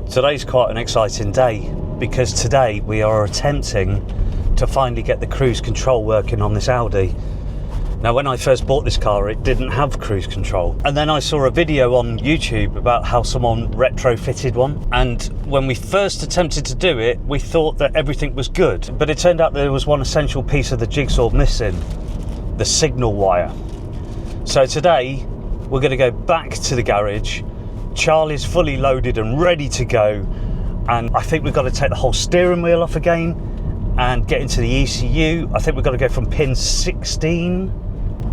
Today's quite an exciting day because today we are attempting to finally get the cruise control working on this Audi. Now, when I first bought this car, it didn't have cruise control. And then I saw a video on YouTube about how someone retrofitted one. And when we first attempted to do it, we thought that everything was good. But it turned out there was one essential piece of the jigsaw missing, the signal wire. So today, we're going to go back to the garage. Charlie's fully loaded and ready to go. And I think we've got to take the whole steering wheel off again and get into the ECU. I think we've got to go from pin 16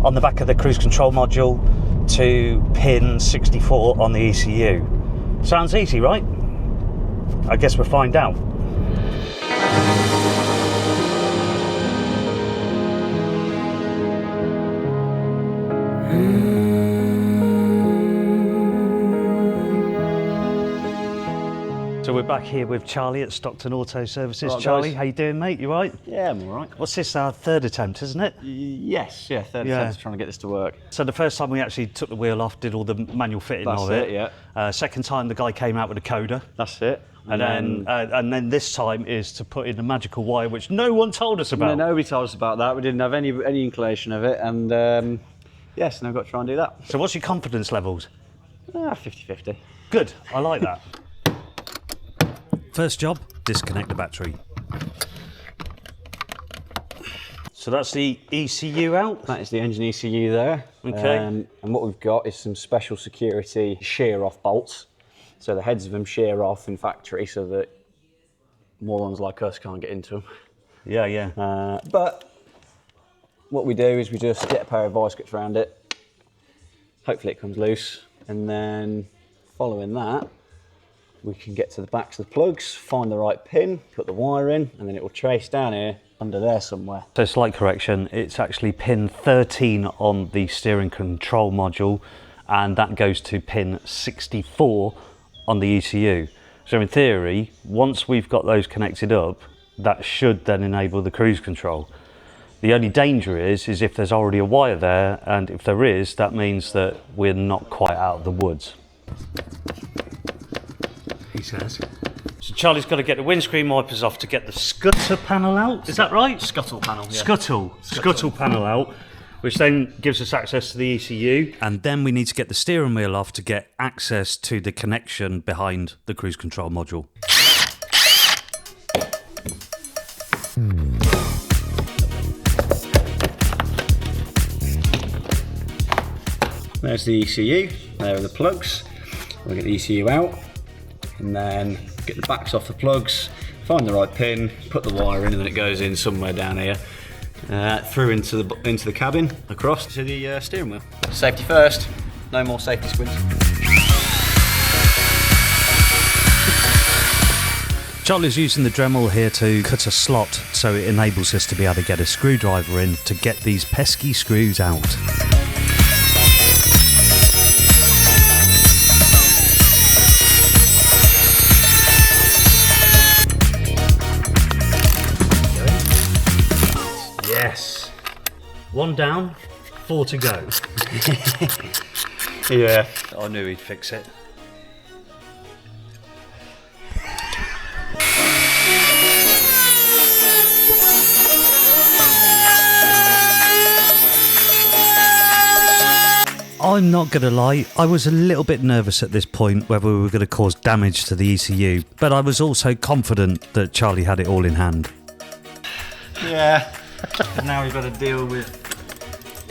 on the back of the cruise control module to pin 64 on the ECU. Sounds easy, right? I guess we'll find out. So we're back here with Charlie at Stockton Auto Services. Right, Charlie, guys. how you doing, mate? You right? Yeah, I'm all right. What's this, our third attempt, isn't it? Yes, yeah, third attempt trying to get this to work. So the first time we actually took the wheel off, did all the manual fitting That's of it. yeah. Second time the guy came out with a coda. That's it. And then this time is to put in the magical wire, which no one told us about. No, nobody told us about that. We didn't have any inclination of it. And yes, now I've got to try and do that. So what's your confidence levels? 50-50. Good, I like that. First job, disconnect the battery. So that's the ECU out. That is the engine ECU there. Okay. And what we've got is some special security shear-off bolts. So the heads of them shear off in factory so that morons like us can't get into them. Yeah. But what we do is we just get a pair of vice grips around it. Hopefully it comes loose. And then following that, we can get to the backs of the plugs, find the right pin, put the wire in, and then it will trace down here under there somewhere. So slight correction, it's actually pin 13 on the steering control module, and that goes to pin 64 on the ECU. So in theory, once we've got those connected up, that should then enable the cruise control. The only danger is if there's already a wire there, and if there is, that means that we're not quite out of the woods. He says. So Charlie's got to get the windscreen wipers off to get the scuttle panel out. Is that right? Scuttle panel, yeah. Scuttle panel out, which then gives us access to the ECU. And then we need to get the steering wheel off to get access to the connection behind the cruise control module. There's the ECU, there are the plugs. We'll get the ECU out and then get the backs off the plugs, find the right pin, put the wire in, and then it goes in somewhere down here, through into the cabin, across to the steering wheel. Safety first, no more safety squints. Charlie's using the Dremel here to cut a slot so it enables us to be able to get a screwdriver in to get these pesky screws out. Yes. One down, 4 to go. Yeah. I knew he'd fix it. I'm not going to lie, I was a little bit nervous at this point whether we were going to cause damage to the ECU, but I was also confident that Charlie had it all in hand. Yeah. Now we've got to deal with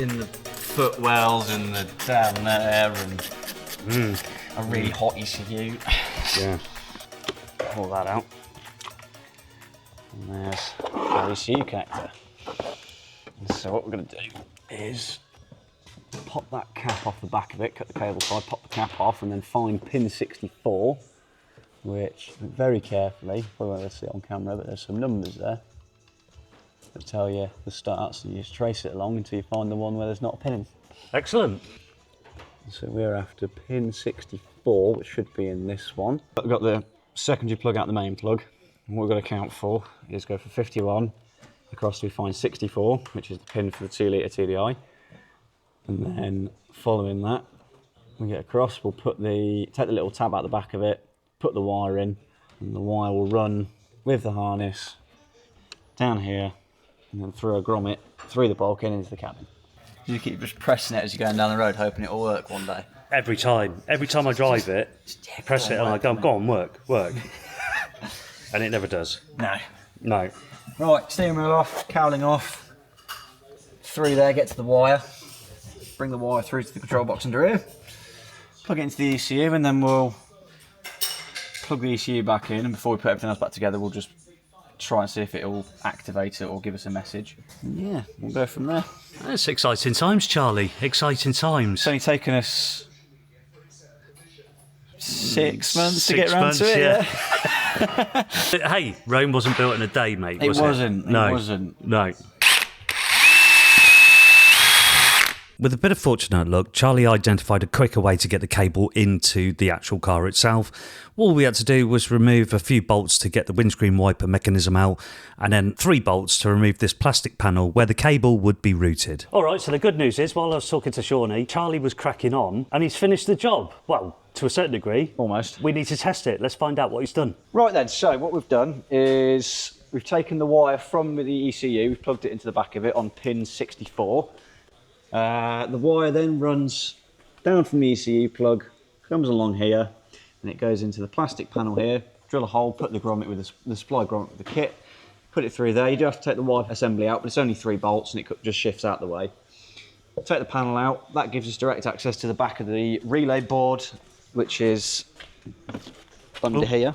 in the footwells and the down there and a really hot ECU. Yeah. Pull that out. And there's our ECU connector. And so what we're going to do is pop that cap off the back of it, cut the cable side, pop the cap off, and then find pin 64, which very carefully, probably won't see it on camera, but there's some numbers there that tell you the starts, and you just trace it along until you find the one where there's not a pin in. Excellent. So we're after pin 64, which should be in this one. I've got the secondary plug out the main plug, and what we've got to count for is go for 51, across we find 64, which is the pin for the 2 litre TDI. And then following that, we get across, we'll take the little tab out the back of it, put the wire in, and the wire will run with the harness down here, and then through a grommet, through the bulkhead into the cabin. You keep just pressing it as you're going down the road, hoping it'll work one day. Every time I drive it, I press it and I go on, work. And it never does. No. Right, steering wheel off, cowling off. Through there, get to the wire. Bring the wire through to the control box under here. Plug it into the ECU, and then we'll plug the ECU back in. And before we put everything else back together, we'll just try and see if it'll activate it or give us a message. And yeah, we'll go from there. That's exciting times, Charlie. Exciting times. It's only taken us 6 months to get around to it. Yeah. Hey, Rome wasn't built in a day, mate. It wasn't. No. With a bit of fortunate luck, Charlie identified a quicker way to get the cable into the actual car itself. All we had to do was remove a few bolts to get the windscreen wiper mechanism out, and then 3 bolts to remove this plastic panel where the cable would be routed. All right, so the good news is, while I was talking to Shawnee, Charlie was cracking on, and he's finished the job. Well, to a certain degree. Almost. We need to test it. Let's find out what he's done. Right then, so what we've done is we've taken the wire from the ECU, we've plugged it into the back of it on pin 64. The wire then runs down from the ECU plug, comes along here, and it goes into the plastic panel here. Drill a hole, put the grommet with the supply grommet with the kit, put it through there. You do have to take the wire assembly out, but it's only 3 bolts and it just shifts out the way. Take the panel out, that gives us direct access to the back of the relay board, which is under here.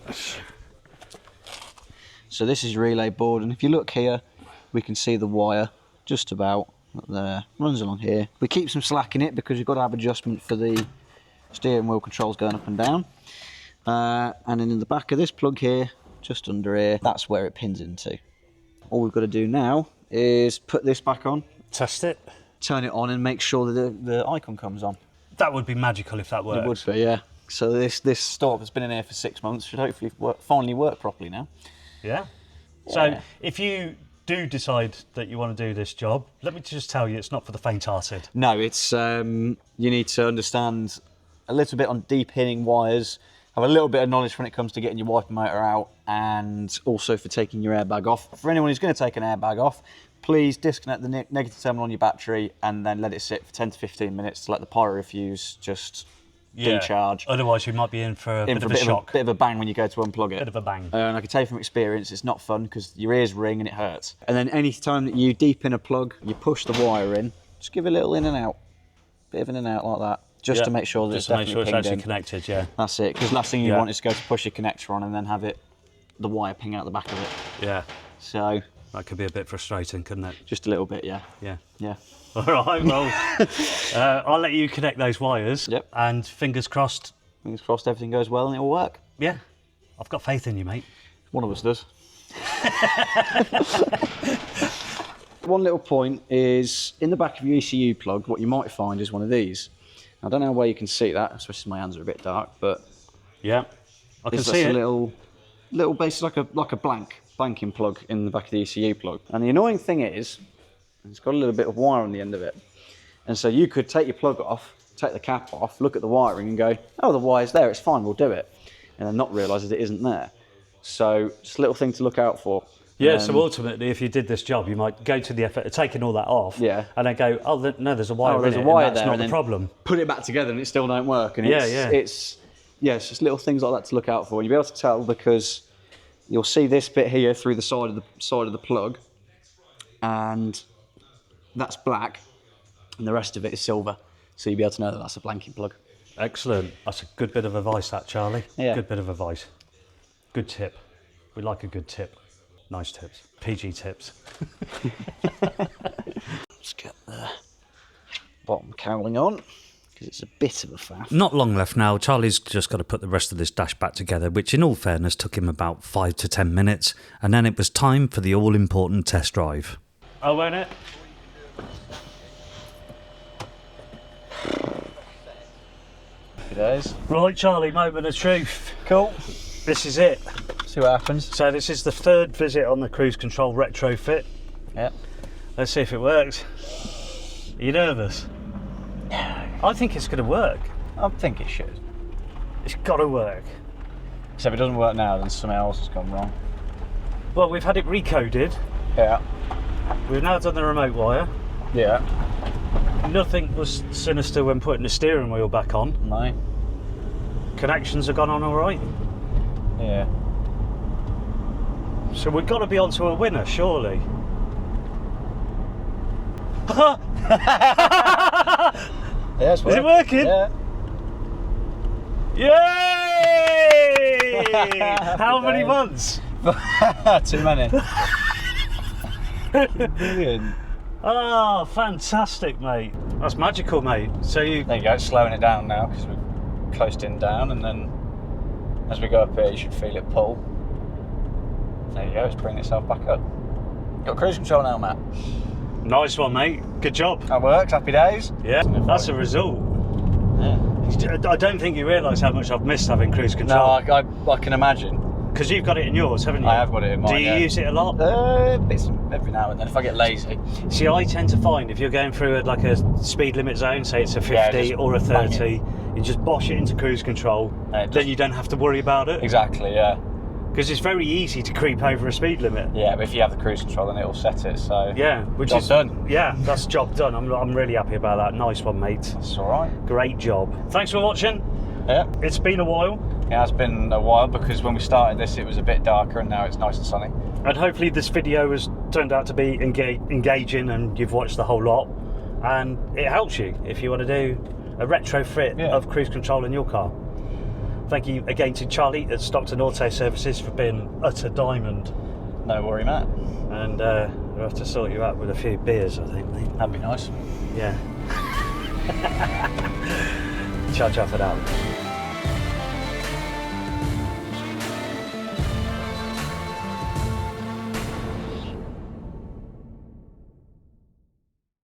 So this is your relay board, and if you look here, we can see the wire just about up there, runs along here. We keep some slack in it because you've got to have adjustment for the steering wheel controls going up and down. And then in the back of this plug here, just under here, that's where it pins into. All we've got to do now is put this back on. Test it. Turn it on and make sure that the icon comes on. That would be magical if that worked. It would be, yeah. So this stop has been in here for 6 months, should hopefully finally work properly now. Yeah. So if you do decide that you want to do this job, let me just tell you, it's not for the faint-hearted. No, it's you need to understand a little bit on de-pinning wires, have a little bit of knowledge when it comes to getting your wiper motor out, and also for taking your airbag off. For anyone who's going to take an airbag off, please disconnect the negative terminal on your battery and then let it sit for 10 to 15 minutes to let the pyro fuse just decharge. Otherwise you might be in for a bit of a shock. A bit of a bang when you go to unplug it. Bit of a bang. And I can tell you from experience, it's not fun because your ears ring and it hurts. And then any time that you deep in a plug, you push the wire in, just give a little in and out. Bit of in and out like that. Just to make sure that it's actually connected, yeah. That's it, because last thing you want is to go to push your connector on and then have the wire ping out the back of it. Yeah. So that could be a bit frustrating, couldn't it? Just a little bit, yeah. Yeah. All right, well, I'll let you connect those wires. Yep. And fingers crossed. Fingers crossed everything goes well and it'll work. Yeah. I've got faith in you, mate. One of us does. One little point is, in the back of your ECU plug, what you might find is one of these. I don't know where you can see that, especially my hands are a bit dark, but yeah, I can see it. It's a little base, like a blanking plug in the back of the ECU plug. And the annoying thing is, it's got a little bit of wire on the end of it. And so you could take your plug off, take the cap off, look at the wiring and go, oh, the wire's there, it's fine, we'll do it. And then not realise that it isn't there. So just a little thing to look out for. Yeah, so ultimately, if you did this job, you might go to the effort of taking all that off, and then go, oh, no, there's a wire in it, and that's not the problem. Put it back together and it still don't work. And it's just little things like that to look out for. And you'll be able to tell because you'll see this bit here through the side of the plug, and that's black, and the rest of it is silver. So you'll be able to know that that's a blanking plug. Excellent. That's a good bit of advice, that, Charlie. Yeah. Good bit of advice. Good tip. We like a good tip. Nice tips. PG tips. Let's get the bottom cowling on, because it's a bit of a faff. Not long left now. Charlie's just got to put the rest of this dash back together, which in all fairness took him about 5 to 10 minutes, and then it was time for the all-important test drive. Oh, won't it? Happy days. Right, Charlie, moment of truth. Cool. This is it. See what happens. So this is the 3rd visit on the cruise control retrofit. Yep. Let's see if it works. Are you nervous? I think it's going to work. I think it should. It's got to work. So if it doesn't work now, then something else has gone wrong. Well, we've had it recoded. Yeah. We've now done the remote wire. Yeah. Nothing was sinister when putting the steering wheel back on. No. Connections have gone on all right. Yeah. So we've got to be onto a winner, surely. Yeah, Is it working? Yeah. Yay! How many months? Too many. Brilliant. Oh, fantastic, mate. That's magical, mate. So you... There you go, it's slowing it down now because we've closed in down, and then as we go up here you should feel it pull. There you go, it's bringing itself back up. Got cruise control now, Matt. Nice one, mate. Good job. That works, happy days. Yeah, that's a result. Yeah. I don't think you realise how much I've missed having cruise control. No, I can imagine. Because you've got it in yours, haven't you? I have got it in mine. Do you use it a lot? Bits every now and then if I get lazy. See, I tend to find if you're going through like a speed limit zone, say it's a 50 Yeah, or a 30, you just bosh it into cruise control, then you don't have to worry about it. Exactly, yeah. Because it's very easy to creep over a speed limit. Yeah, but if you have the cruise control, then it'll set it. So yeah, which job is done. Yeah, that's job done. I'm really happy about that. Nice one, mate. That's all right. Great job. Thanks for watching. Yeah. It's been a while. Yeah, it's been a while because when we started this, it was a bit darker, and now it's nice and sunny. And hopefully this video has turned out to be engaging, and you've watched the whole lot, and it helps you if you want to do a retrofit of cruise control in your car. Thank you again to Charlie at Stockton Auto Services for being utter diamond. No worry, Matt. And we'll have to sort you out with a few beers, I think, mate. That'd be nice. Yeah. Ciao, ciao for now.